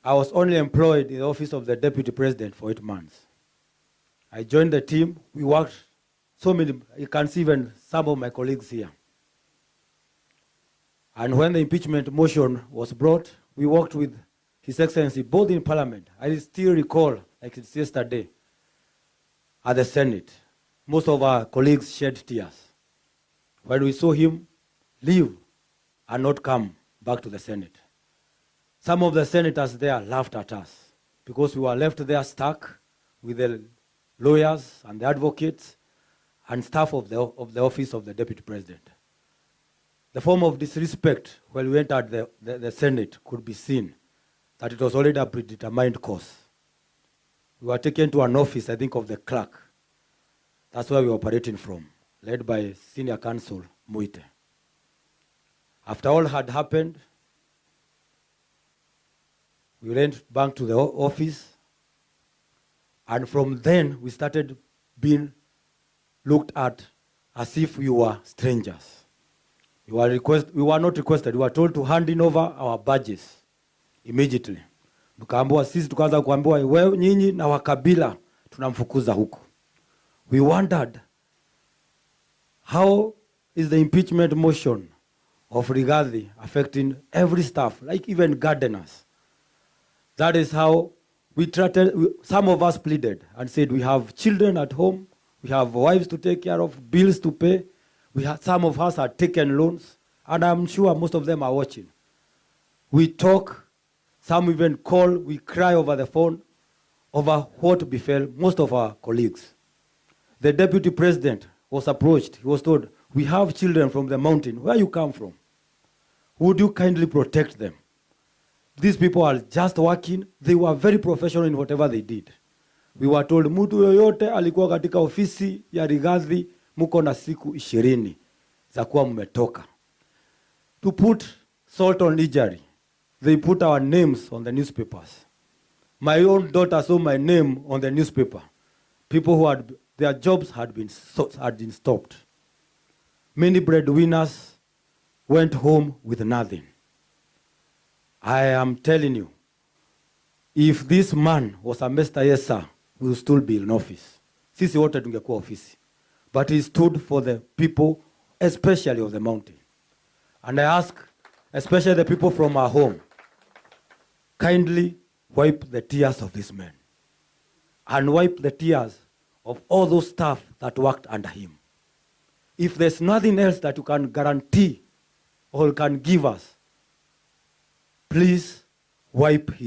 I was only employed in the office of the Deputy President for 8 months. I joined the team. We worked so many, you can see even some of my colleagues here. And when the impeachment motion was brought, we worked with His Excellency both in Parliament. I still recall, like it's yesterday, at the Senate. Most of our colleagues shed tears when we saw him leave and not come back to the Senate. Some of the senators there laughed at us because we were left there stuck with the lawyers and the advocates and staff of the office of the Deputy President. The form of disrespect when we entered the Senate could be seen that it was already a predetermined course. We were taken to an office, I think, of the clerk. That's where we were operating from, led by Senior Counsel Muite. After all had happened, we went back to the office, and from then we started being looked at as if we were strangers. We were not requested. We were told to hand in over our badges immediately. Tukaambiwa sisi, tukaanza kuambiwa wewe nyinyi na wakabila tunamfukuza huko. We wondered, how is the impeachment motion of Rigathi affecting every staff, like even gardeners? That is how we treated. Some of us pleaded and said we have children at home, we have wives to take care of, bills to pay. Some of us had taken loans, and I'm sure most of them are watching. We talk, some even call, we cry over the phone over what befell most of our colleagues. The Deputy President was approached. He was told, we have children from the mountain. Where you come from? Would you kindly protect them? These people are just working. They were very professional in whatever they did. We were told, mtu yoyote alikuwa katika ofisi ya Rigathi, muko na siku 20 za kuwa mmetoka. To put salt on injury, they put our names on the newspapers. My own daughter saw my name on the newspaper. People who had their jobs had been stopped. Many breadwinners went home with nothing. I am telling you, if this man was a Mr. Yes sir, we will still be in office. Sisi wote tungekuwa ofisi. But he stood for the people, especially of the mountain. And I ask, especially the people from our home, kindly wipe the tears of this man. And wipe the tears of all those staff that worked under him. If there's nothing else that you can guarantee or can give us, please wipe his